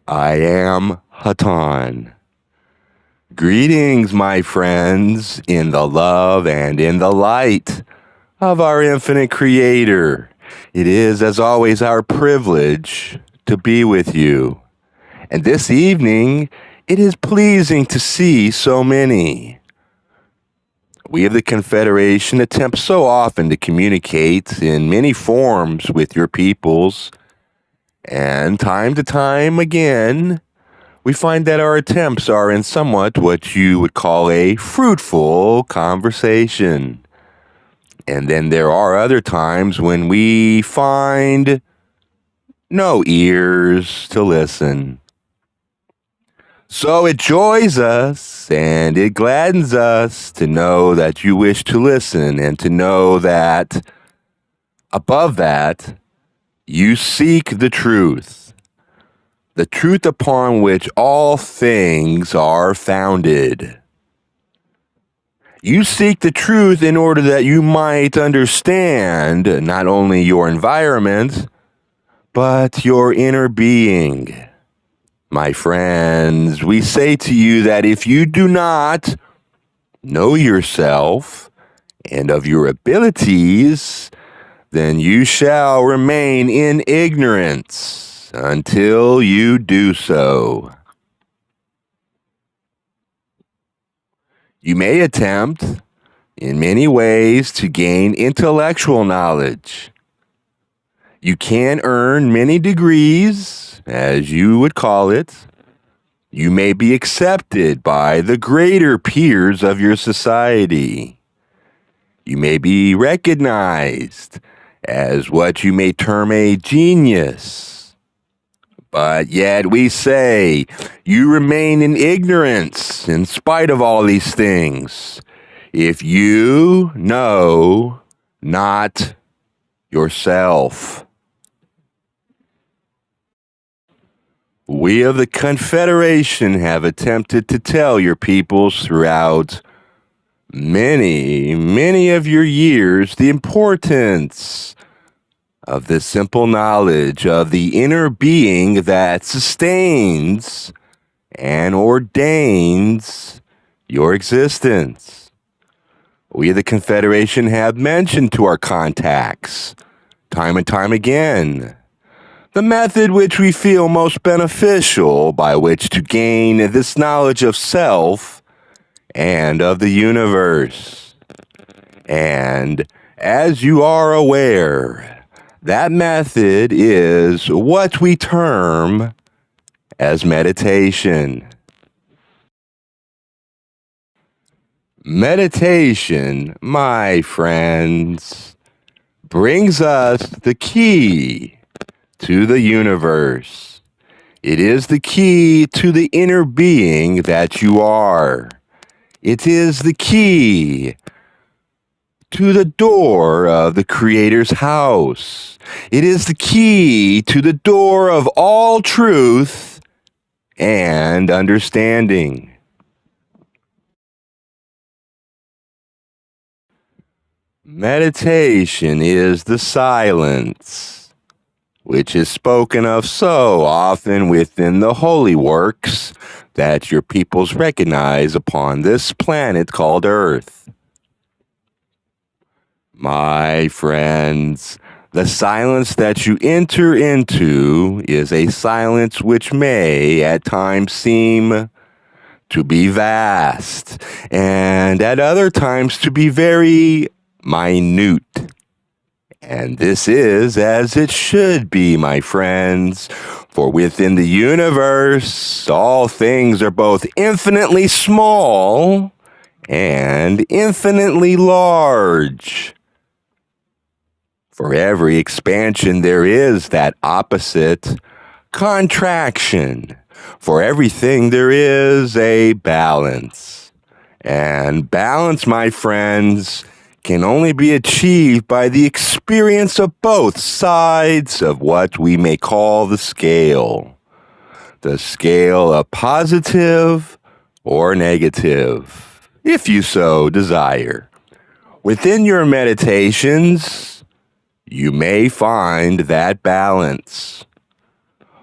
I am Hatan. Greetings, my friends, in the love and in the light of our infinite Creator. It is, as always, our privilege to be with you. And this evening, it is pleasing to see so many. We of the Confederation attempt so often to communicate in many forms with your peoples, and time to time again, we find that our attempts are in somewhat what you would call a fruitful conversation. And then there are other times when we find no ears to listen. So it joys us and it gladdens us to know that you wish to listen and to know that above that, you seek the truth upon which all things are founded. You seek the truth in order that you might understand not only your environment, but your inner being. My friends, we say to you that if you do not know yourself and of your abilities, then you shall remain in ignorance until you do so. You may attempt in many ways to gain intellectual knowledge. You can earn many degrees, as you would call it. You may be accepted by the greater peers of your society. You may be recognized as what you may term a genius. But yet we say you remain in ignorance in spite of all these things. If you know not yourself. We of the Confederation have attempted to tell your peoples throughout many of your years the importance of this simple knowledge of the inner being that sustains and ordains your existence. We of the Confederation have mentioned to our contacts, time and time again, the method which we feel most beneficial by which to gain this knowledge of self and of the universe. And as you are aware, that method is what we term as meditation. Meditation, my friends, brings us the key to the universe. It is the key to the inner being that you are. It is the key to the door of the Creator's house. It is the key to the door of all truth and understanding. Meditation is the silence, which is spoken of so often within the holy works that your peoples recognize upon this planet called Earth. My friends, the silence that you enter into is a silence which may at times seem to be vast, and at other times to be very minute. And this is as it should be, my friends, for within the universe, all things are both infinitely small and infinitely large. For every expansion, there is that opposite contraction. For everything, there is a balance. And balance, my friends, can only be achieved by the experience of both sides of what we may call the scale. The scale of positive or negative, if you so desire. Within your meditations, you may find that balance.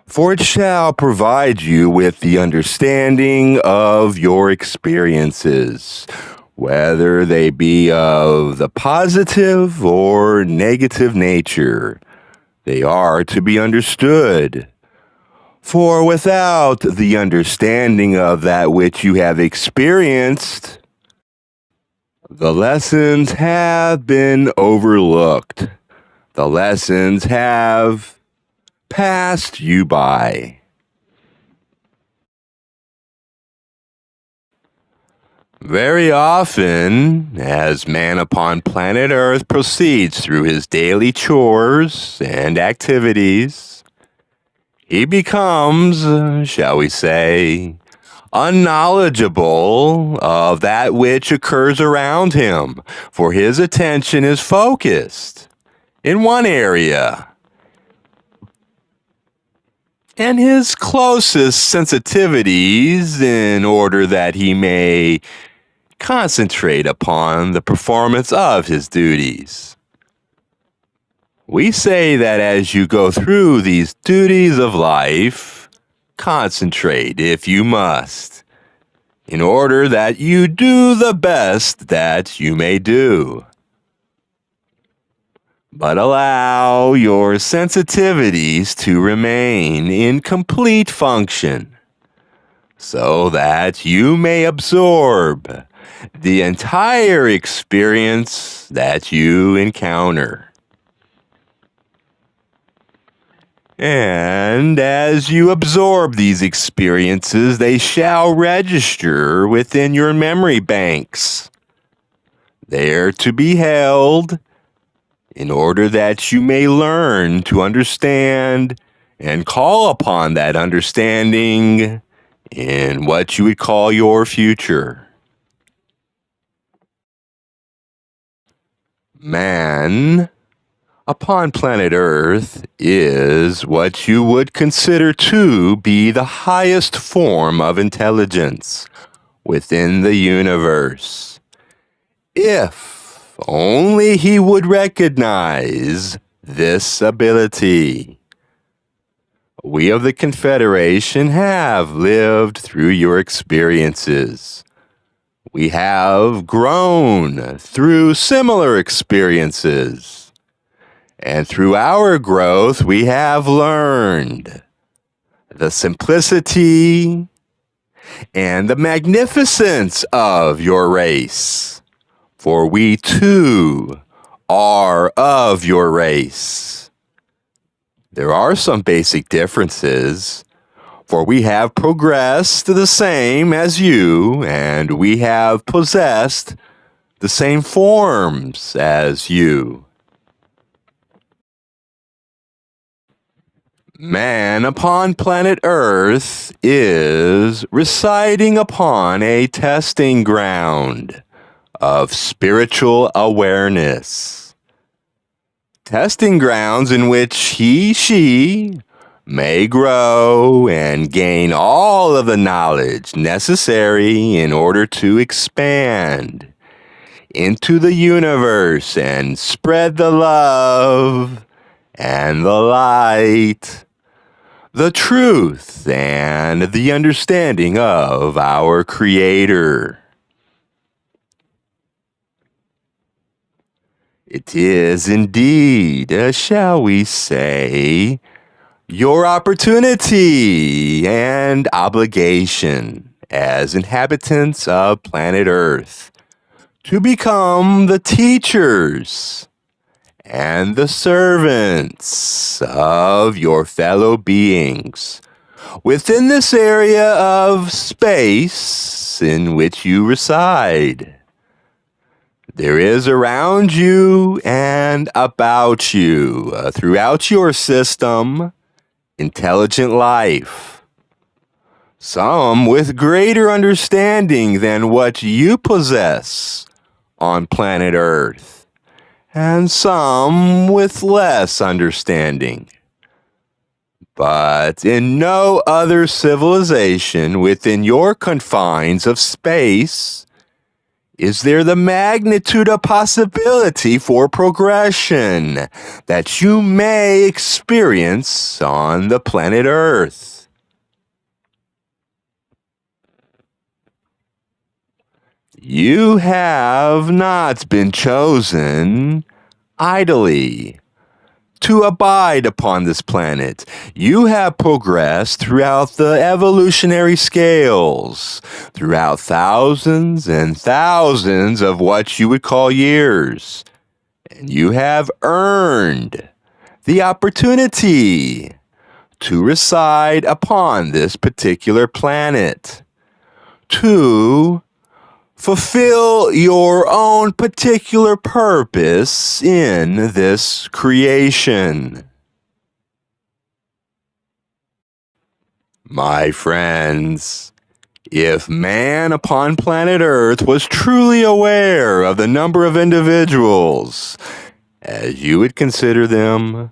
For it shall provide you with the understanding of your experiences, whether they be of the positive or negative nature. They are to be understood. For without the understanding of that which you have experienced, the lessons have been overlooked. The lessons have passed you by. Very often, as man upon planet Earth proceeds through his daily chores and activities, he becomes, shall we say, unknowledgeable of that which occurs around him, for his attention is focused in one area, and his closest sensitivities in order that he may concentrate upon the performance of his duties. We say that as you go through these duties of life, concentrate if you must, in order that you do the best that you may do. But allow your sensitivities to remain in complete function, so that you may absorb the entire experience that you encounter. And as you absorb these experiences, they shall register within your memory banks, there to be held in order that you may learn to understand and call upon that understanding in what you would call your future. Man upon planet Earth is what you would consider to be the highest form of intelligence within the universe, if only he would recognize this ability. We of the Confederation have lived through your experiences. We have grown through similar experiences. And through our growth, we have learned the simplicity and the magnificence of your race. For we too are of your race. There are some basic differences, for we have progressed the same as you, and we have possessed the same forms as you. Man upon planet Earth is residing upon a testing ground of spiritual awareness. Testing grounds in which she may grow and gain all of the knowledge necessary in order to expand into the universe and spread the love and the light, the truth and the understanding of our Creator. It is indeed, shall we say, your opportunity and obligation as inhabitants of planet Earth to become the teachers and the servants of your fellow beings within this area of space in which you reside. There is around you and about you, throughout your system, intelligent life. Some with greater understanding than what you possess on planet Earth, and some with less understanding. But in no other civilization within your confines of space is there the magnitude of possibility for progression that you may experience on the planet Earth. You have not been chosen idly to abide upon this planet. You have progressed throughout the evolutionary scales, throughout thousands and thousands of what you would call years. And you have earned the opportunity to reside upon this particular planet, to fulfill your own particular purpose in this creation. My friends, if man upon planet Earth was truly aware of the number of individuals, as you would consider them,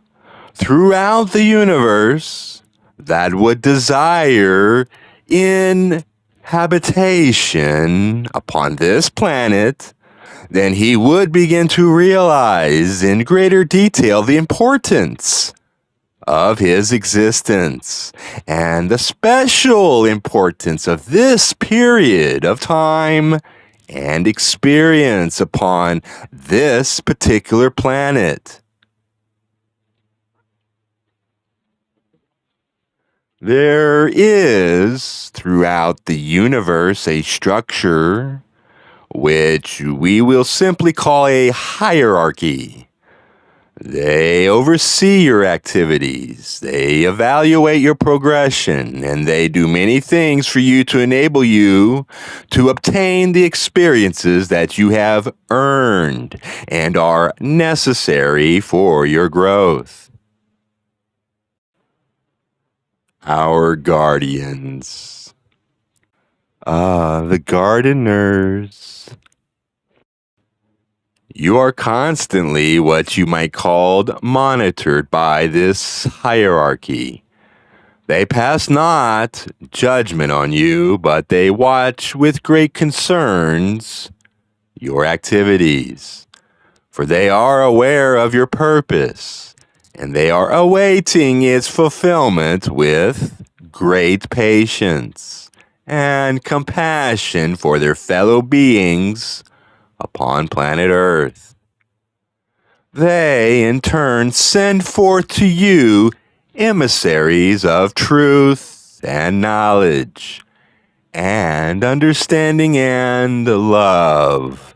throughout the universe that would desire habitation upon this planet, then he would begin to realize in greater detail the importance of his existence and the special importance of this period of time and experience upon this particular planet. There is, throughout the universe, a structure which we will simply call a hierarchy. They oversee your activities, they evaluate your progression, and they do many things for you to enable you to obtain the experiences that you have earned and are necessary for your growth. Our guardians. The gardeners. You are constantly what you might call monitored by this hierarchy. They pass not judgment on you, but they watch with great concerns your activities, for they are aware of your purpose, and they are awaiting its fulfillment with great patience and compassion for their fellow beings upon planet Earth. They, in turn, send forth to you emissaries of truth and knowledge and understanding and love.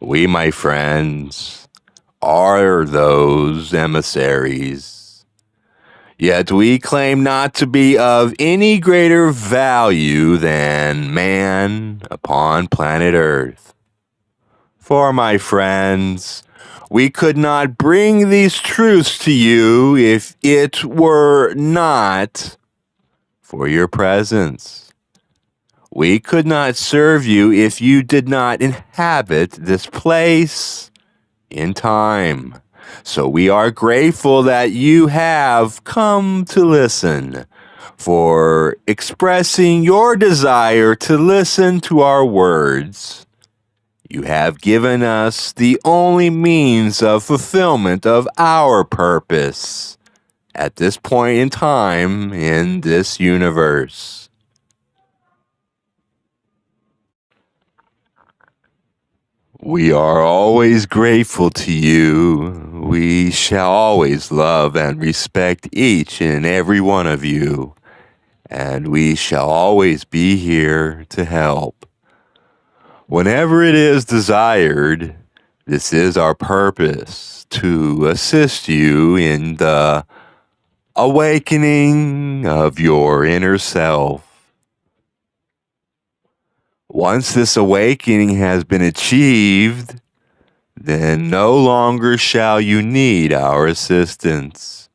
We, my friends, are those emissaries. Yet we claim not to be of any greater value than man upon planet Earth. For, my friends, we could not bring these truths to you if it were not for your presence. We could not serve you if you did not inhabit this place in time. So we are grateful that you have come to listen, for expressing your desire to listen to our words. You have given us the only means of fulfillment of our purpose at this point in time in this universe. We are always grateful to you. We shall always love and respect each and every one of you, and we shall always be here to help. Whenever it is desired, this is our purpose, to assist you in the awakening of your inner self. Once this awakening has been achieved, then no longer shall you need our assistance,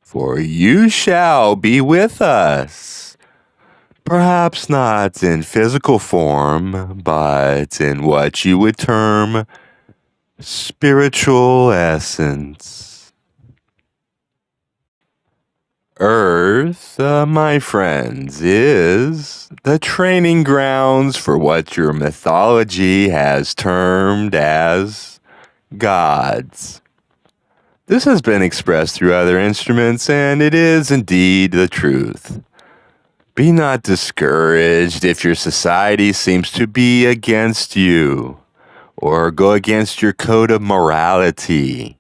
for you shall be with us. Perhaps not in physical form, but in what you would term spiritual essence. Earth, my friends, is the training grounds for what your mythology has termed as gods. This has been expressed through other instruments, and it is indeed the truth. Be not discouraged if your society seems to be against you or go against your code of morality.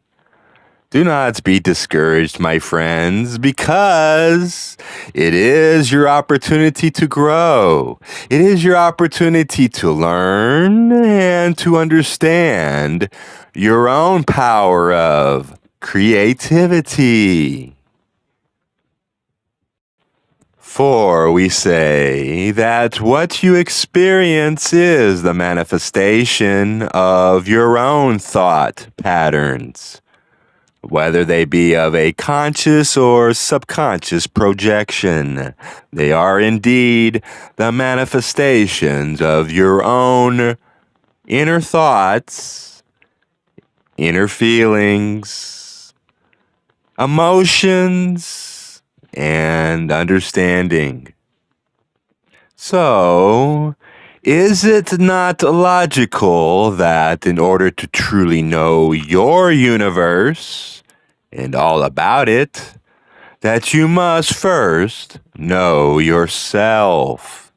Do not be discouraged, my friends, because it is your opportunity to grow. It is your opportunity to learn and to understand your own power of creativity. For we say that what you experience is the manifestation of your own thought patterns, whether they be of a conscious or subconscious projection. They are indeed the manifestations of your own inner thoughts, inner feelings, emotions, and understanding. So, is it not logical that in order to truly know your universe and all about it, that you must first know yourself?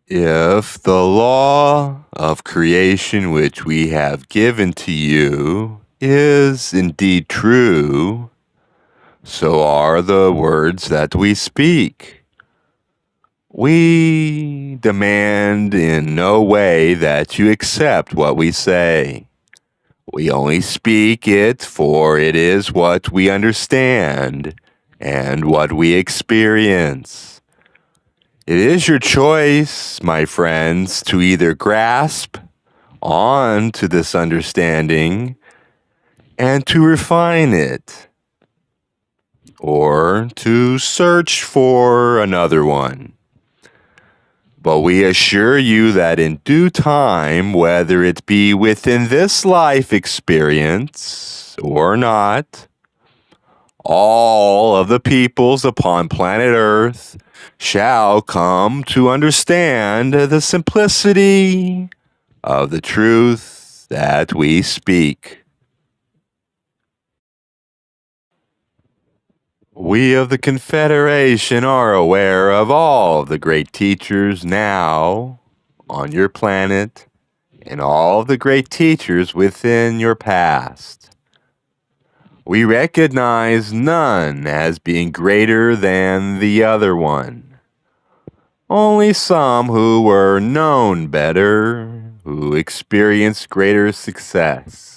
If the law of creation which we have given to you is indeed true, so are the words that we speak. We demand in no way that you accept what we say. We only speak it, for it is what we understand and what we experience. It is your choice, my friends, to either grasp on to this understanding and to refine it, or to search for another one. But we assure you that in due time, whether it be within this life experience or not, all of the peoples upon planet Earth shall come to understand the simplicity of the truth that we speak. We of the Confederation are aware of all the great teachers now on your planet and all the great teachers within your past. We recognize none as being greater than the other one. Only some who were known better, who experienced greater success.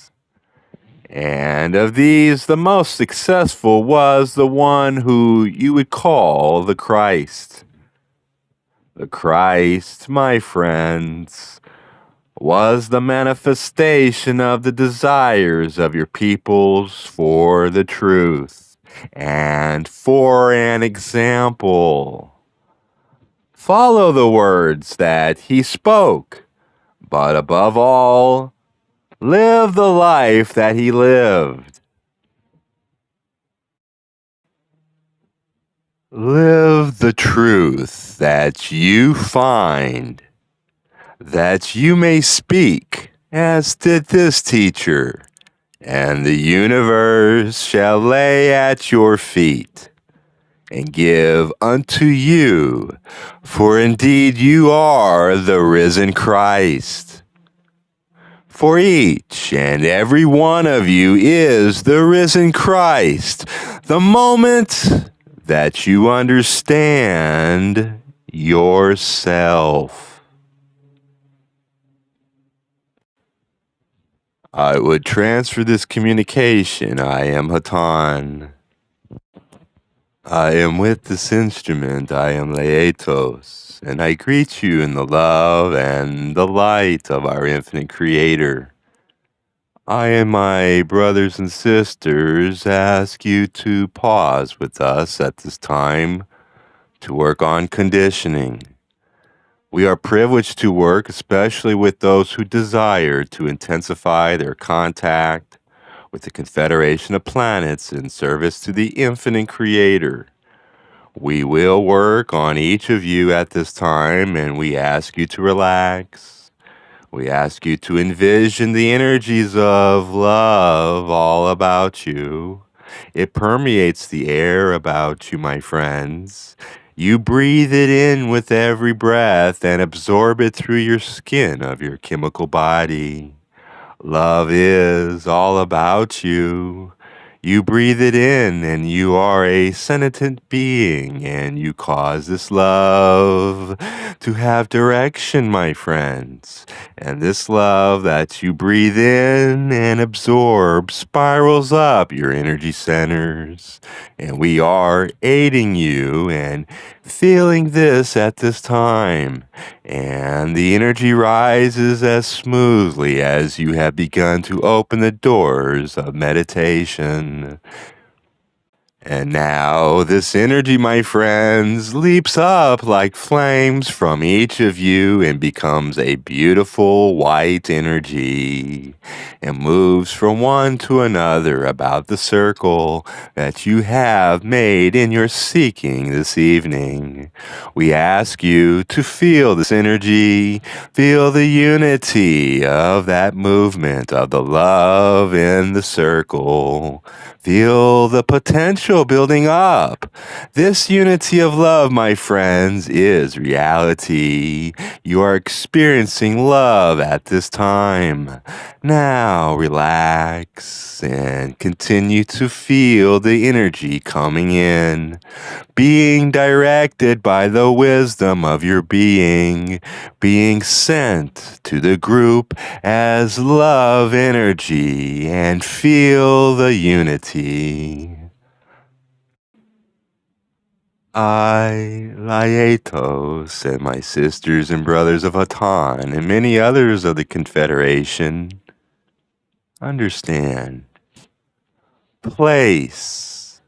And of these, the most successful was the one who you would call the Christ. The Christ, my friends, was the manifestation of the desires of your peoples for the truth and for an example. Follow the words that he spoke, but above all, live the life that he lived. Live the truth that you find, that you may speak, as did this teacher, and the universe shall lay at your feet and give unto you, for indeed you are the risen Christ. For each and every one of you is the risen Christ. The moment that you understand yourself. I would transfer this communication. I am Hatan. I am with this instrument. I am Laetos. And I greet you in the love and the light of our infinite Creator. I and my brothers and sisters ask you to pause with us at this time to work on conditioning. We are privileged to work, especially with those who desire to intensify their contact with the Confederation of Planets in service to the infinite creator. We will work on each of you at this time, and we ask you to relax. We ask you to envision the energies of love all about you. It permeates the air about you, my friends. You breathe it in with every breath and absorb it through your skin of your chemical body. Love is all about you. You breathe it in, and you are a sentient being, and you cause this love to have direction, my friends. And this love that you breathe in and absorb spirals up your energy centers. And we are aiding you and feeling this at this time. And the energy rises as smoothly as you have begun to open the doors of meditation. And now this energy, my friends, leaps up like flames from each of you and becomes a beautiful white energy and moves from one to another about the circle that you have made in your seeking this evening. We ask you to feel this energy, feel the unity of that movement of the love in the circle. Feel the potential building up. This unity of love, my friends, is reality. You are experiencing love at this time. Now relax and continue to feel the energy coming in, being directed by the wisdom of your being sent to the group as love energy, and feel the unity. I, Laietos, and my sisters and brothers of Hatan, and many others of the Confederation, understand. Place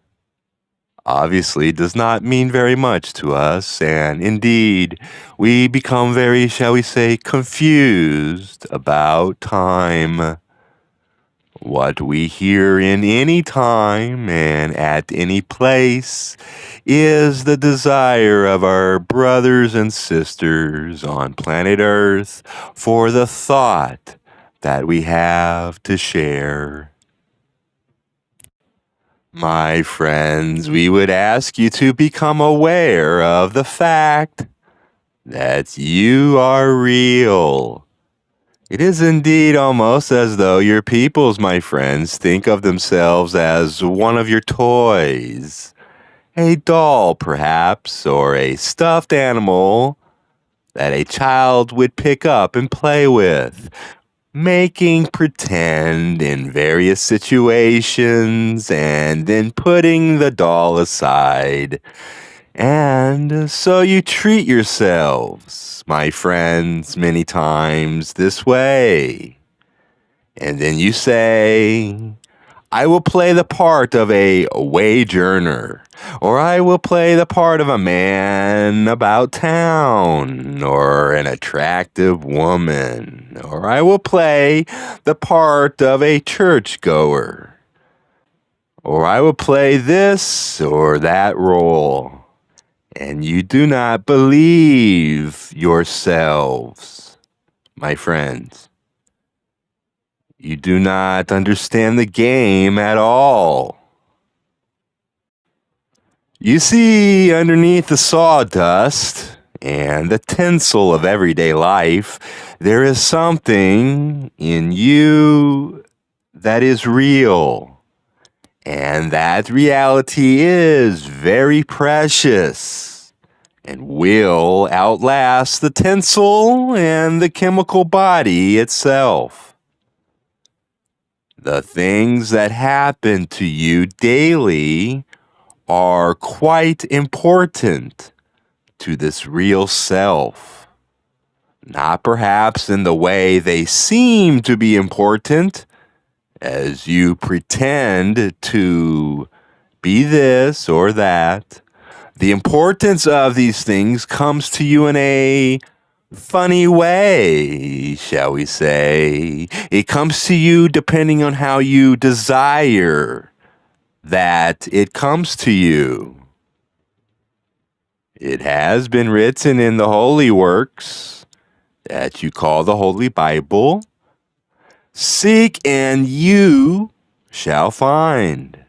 obviously does not mean very much to us, and indeed, we become very, shall we say, confused about time. What we hear in any time and at any place is the desire of our brothers and sisters on planet Earth for the thought that we have to share. My friends, we would ask you to become aware of the fact that you are real. It is indeed almost as though your peoples, my friends, think of themselves as one of your toys. A doll, perhaps, or a stuffed animal that a child would pick up and play with, making pretend in various situations and then putting the doll aside. And so you treat yourselves, my friends, many times this way. And then you say, I will play the part of a wage earner, or I will play the part of a man about town, or an attractive woman, or I will play the part of a churchgoer, or I will play this or that role. And you do not believe yourselves, my friends. You do not understand the game at all. You see, underneath the sawdust and the tinsel of everyday life, there is something in you that is real. And that reality is very precious and will outlast the tinsel and the chemical body itself. The things that happen to you daily are quite important to this real self. Not perhaps in the way they seem to be important, as you pretend to be this or that. The importance of these things comes to you in a funny way, shall we say. It comes to you depending on how you desire that it comes to you. It has been written in the holy works that you call the Holy Bible. Seek and you shall find.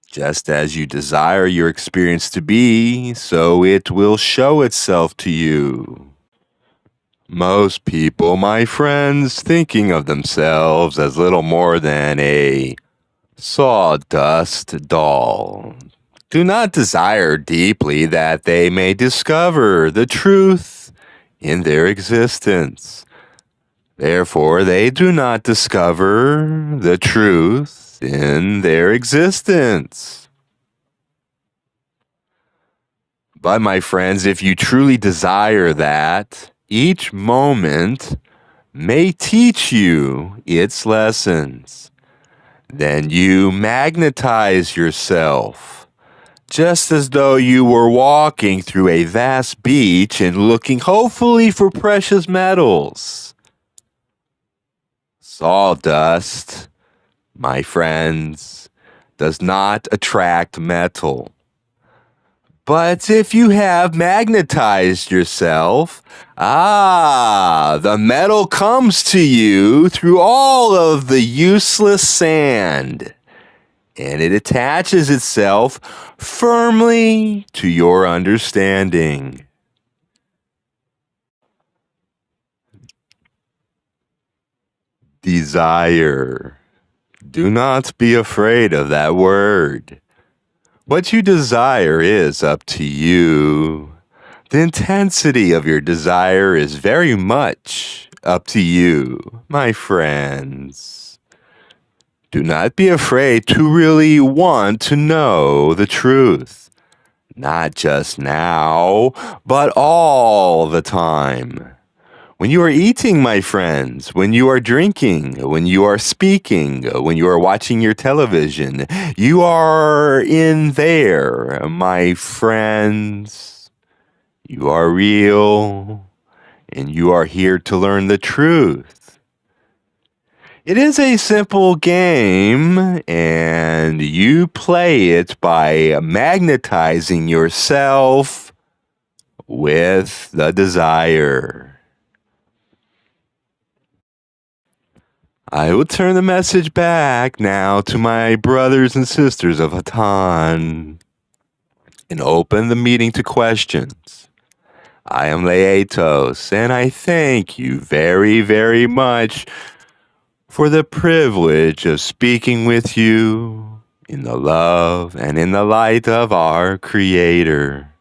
Just as you desire your experience to be, so it will show itself to you. Most people, my friends, thinking of themselves as little more than a sawdust doll, do not desire deeply that they may discover the truth in their existence. Therefore, they do not discover the truth in their existence. But my friends, if you truly desire that, each moment may teach you its lessons. Then you magnetize yourself, just as though you were walking through a vast beach and looking hopefully for precious metals. Sawdust, my friends, does not attract metal. But if you have magnetized yourself, the metal comes to you through all of the useless sand, and it attaches itself firmly to your understanding. Desire. Do not be afraid of that word. What you desire is up to you. The intensity of your desire is very much up to you, my friends. Do not be afraid to really want to know the truth. Not just now, but all the time. When you are eating, my friends, when you are drinking, when you are speaking, when you are watching your television, you are in there, my friends. You are real, and you are here to learn the truth. It is a simple game, and you play it by magnetizing yourself with the desire. I will turn the message back now to my brothers and sisters of Hatan and open the meeting to questions. I am Laetos, and I thank you very, very much for the privilege of speaking with you in the love and in the light of our Creator.